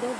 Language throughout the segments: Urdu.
2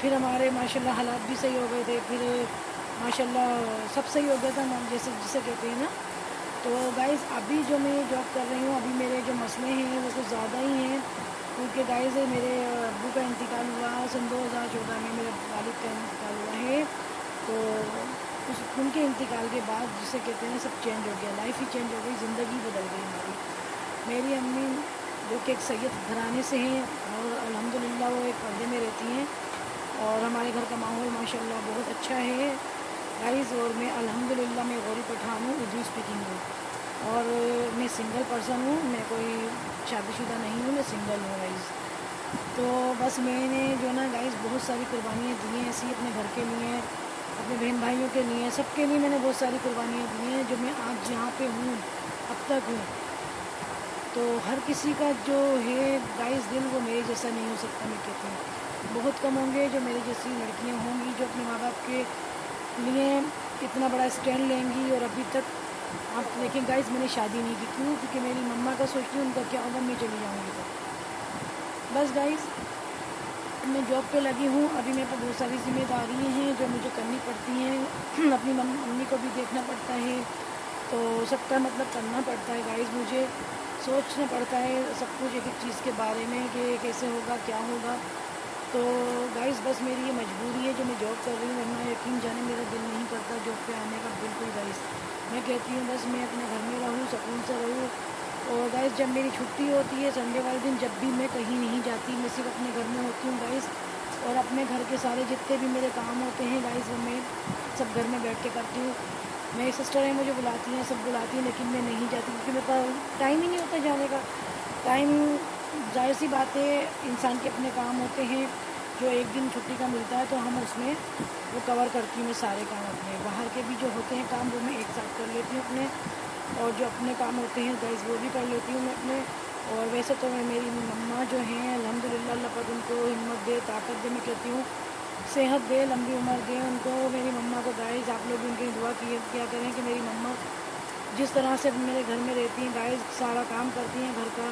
پھر ہمارے ماشاءاللہ حالات بھی صحیح ہو گئے تھے، پھر ماشاءاللہ سب صحیح ہو گیا تھا، جیسے جسے کہتے ہیں نا۔ تو گائز ابھی جو میں جاب کر رہی ہوں، ابھی میرے جو مسئلے ہیں وہ کچھ زیادہ ہی ہیں، کیونکہ گائز میرے ابو کا انتقال ہوا سن 2014 میں، میرے والد کا انتقال ہوا ہے۔ تو ان کے انتقال کے بعد جسے کہتے ہیں سب چینج ہو گیا، لائف ہی چینج ہو گئی، زندگی بدل گئی ہماری۔ میری امی جو کہ ایک سید گھرانے سے ہیں، اور الحمدللہ وہ ایک پردے میں رہتی ہیں، اور ہمارے گھر کا ماحول ماشاءاللہ بہت اچھا ہے گائز۔ اور میں الحمدللہ میں غوری پٹھان ہوں، اردو اسپیکنگ ہوں، اور میں سنگل پرسن ہوں، میں کوئی شادی شدہ نہیں ہوں، میں سنگل ہوں گائز۔ تو بس میں نے جو نا گائز بہت ساری قربانیاں دی ہیں ایسی، اپنے گھر کے لیے، اپنے بہن بھائیوں کے لیے، سب کے لیے میں نے بہت ساری قربانیاں دی ہیں، جو میں آج یہاں پہ ہوں، اب تک ہوں۔ تو ہر کسی کا جو ہے گائز دل وہ میرے جیسا نہیں ہو سکتا، میں کہتی ہوں بہت کم ہوں گے جو میرے جیسی لڑکیاں ہوں گی جو اپنے ماں باپ کے لیے اتنا بڑا اسٹینڈ لیں گی۔ اور ابھی تک آپ دیکھیں گائز میں نے شادی نہیں کی، کیوں؟ کیونکہ میری مما کا سوچتی ہوں ان کا کیا ہوگا میں چلی جاؤں گی تو بس گائز میں جاب پہ لگی ہوں۔ ابھی میرے پاس بہت ساری ذمہ داریاں ہیں جو مجھے کرنی پڑتی ہیں، اپنی امی کو بھی دیکھنا پڑتا ہے، تو سب کا مطلب کرنا پڑتا ہے گائز، مجھے سوچنا پڑتا ہے سب کچھ ایک ایک چیز کے بارے میں کہ کیسے ہوگا کیا ہوگا۔ تو گائز بس میری یہ مجبوری ہے جو میں جاب کر رہی ہوں، ورنہ یقین جانے میرا دل نہیں کرتا جاب پہ آنے کا بالکل گائز۔ میں کہتی ہوں بس میں اپنے گھر میں رہوں، سکون سے رہوں۔ اور گائز جب میری چھٹی ہوتی ہے سنڈے والے دن، جب بھی میں کہیں نہیں جاتی، میں صرف اپنے گھر میں ہوتی ہوں گائز، اور اپنے گھر کے سارے جتنے بھی میرے کام ہوتے ہیں گائز وہ میں سب گھر میں بیٹھ کے کرتی ہوں۔ میری سسٹریں مجھے بلاتی ہیں، سب بلاتی ہیں، لیکن میں نہیں جاتی کیونکہ میرے پاس ٹائم ہی نہیں ہوتا جانے کا۔ ٹائم ظاہر سی بات ہے انسان کے اپنے کام ہوتے ہیں، جو ایک دن چھٹی کا ملتا ہے تو ہم اس میں وہ کور کرتی ہوں میں سارے کام اپنے، باہر کے بھی جو ہوتے ہیں کام وہ میں ایک ساتھ کر لیتی ہوں اپنے، اور جو اپنے کام ہوتے ہیں گائز وہ بھی کر لیتی ہوں میں اپنے۔ اور ویسے تو میں میری مما جو ہیں الحمدللہ اللہ پاک ان کو ہمت دے، طاقت دے، میں کہتی ہوں صحت دے، لمبی عمر دے ان کو، میری مما کو گائز آپ لوگ ان کی دعا کیا کریں کہ میری مما جس طرح سے میرے گھر میں رہتی ہیں گائز، سارا کام کرتی ہیں گھر کا،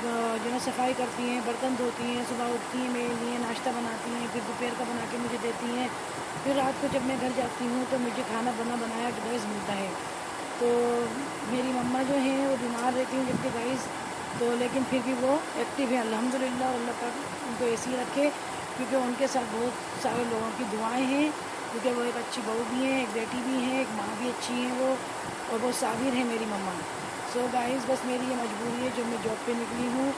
جو ہے صفائی کرتی ہیں، برتن دھوتی ہیں، صبح اٹھتی ہیں میرے لیے ناشتہ بناتی ہیں، پھر دوپہر کا بنا کے مجھے دیتی ہیں، پھر رات کو جب میں گھر جاتی ہوں تو مجھے کھانا بنایا گائز ملتا ہے۔ تو میری مما جو ہیں وہ بیمار رہتی ہیں جبکہ گائز، تو لیکن پھر بھی وہ ایکٹیو ہیں الحمدللہ، اللہ پاک ان کو ایسی ہی رکھے، کیونکہ ان کے ساتھ بہت سارے لوگوں کی دعائیں ہیں، کیونکہ وہ ایک اچھی بہو بھی ہیں، ایک بیٹی بھی ہیں، ایک ماں بھی اچھی ہیں وہ، اور بہت صابر ہیں میری مما۔ سو گائز بس میری یہ مجبوری ہے جو میں جاب پہ نکلی ہوں،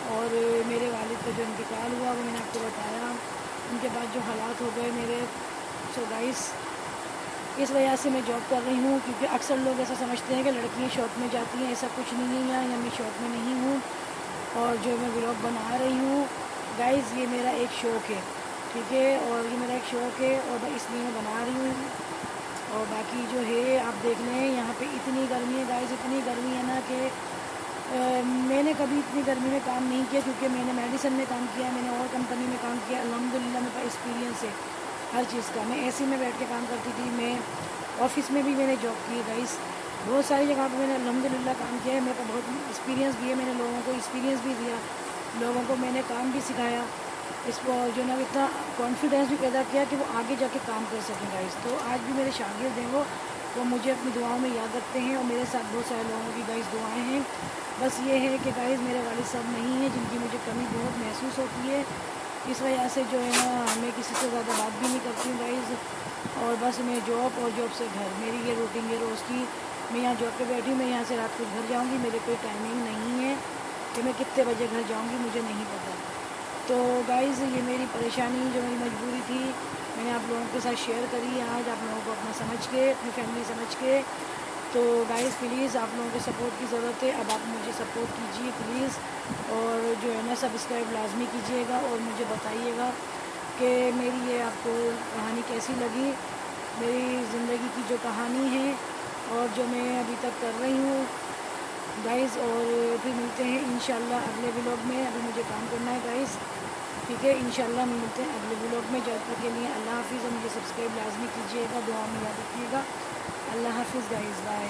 اور میرے والد کا جو انتقال ہوا وہ میں نے آپ کو بتایا، ان کے بعد جو حالات ہو گئے میرے، سو گائز اس وجہ سے میں جاب کر رہی ہوں، کیونکہ اکثر لوگ ایسا سمجھتے ہیں کہ لڑکیاں شاپ میں جاتی ہیں، ایسا کچھ نہیں ہے یا میں شاپ میں نہیں ہوں، اور جو میں ولاگ بنا رہی ہوں گائز یہ میرا ایک شوق ہے، ٹھیک ہے، اور یہ میرا ایک شوق ہے اور اس لیے میں بنا رہی ہوں۔ اور باقی جو ہے آپ دیکھ لیں یہاں پہ اتنی گرمی ہے گائز، اتنی گرمی ہے نا کہ میں نے کبھی اتنی گرمی میں کام نہیں کیا، کیونکہ میں نے میڈیسن میں کام کیا ہے، میں نے اور کمپنی میں کام کیا، الحمدللہ میرے پاس ایکسپیرینس ہے ہر چیز کا۔ میں اے سی میں بیٹھ کے کام کرتی تھی، میں آفس میں بھی میں نے جاب کی ہے گائز، بہت ساری جگہ پہ میں نے الحمدللہ کام کیا ہے، میرے پاس بہت ایکسپیرینس بھی ہے، میں نے لوگوں کو ایکسپیرینس بھی دیا، لوگوں کو میں نے کام بھی سکھایا، اس کو جو نا اتنا کانفیڈینس بھی پیدا کیا کہ وہ آگے جا کے کام کر سکیں گائز۔ تو آج بھی میرے شاگرد ہیں وہ مجھے اپنی دعاؤں میں یاد رکھتے ہیں، اور میرے ساتھ بہت سارے لوگوں کی گائز دعائیں ہیں۔ بس یہ ہے کہ گائز میرے والد صاحب نہیں ہیں جن کی مجھے کمی بہت محسوس ہوتی ہے، اس وجہ سے جو ہے نا میں کسی سے زیادہ بات بھی نہیں کرتی ہوں گائز، اور بس میں جاب اور جاب سے گھر، میری یہ روٹین ہے روز کی، میں یہاں جاب پہ بیٹھی ہوں، میں یہاں سے رات کو گھر جاؤں گی، میرے کوئی ٹائمنگ نہیں ہے کہ میں کتنے بجے گھر جاؤں گی، مجھے نہیں پتہ۔ تو گائز یہ میری پریشانی جو میری مجبوری تھی میں نے آپ لوگوں کے ساتھ شیئر کری آج، آپ لوگوں کو اپنا سمجھ کے، اپنی فیملی سمجھ کے۔ تو گائز پلیز آپ لوگوں کے سپورٹ کی ضرورت ہے، اب آپ مجھے سپورٹ کیجیے پلیز، اور جو ہے نا سبسکرائب لازمی کیجیے گا، اور مجھے بتائیے گا کہ میری یہ آپ کو کہانی کیسی لگی، میری زندگی کی جو کہانی ہے اور جو میں ابھی تک کر رہی ہوں گائز۔ اور پھر ملتے ہیں انشاءاللہ اگلے ولاگ میں، ابھی مجھے کام کرنا ہے گائز، ٹھیک ہے، انشاءاللہ ملتے ہیں اگلے ولاگ میں، جب تک کے لیے اللہ حافظ، اور مجھے سبسکرائب لازمی کیجیے گا، دعا میں یاد رکھیے گا، اللہ حافظ گائز، بائے۔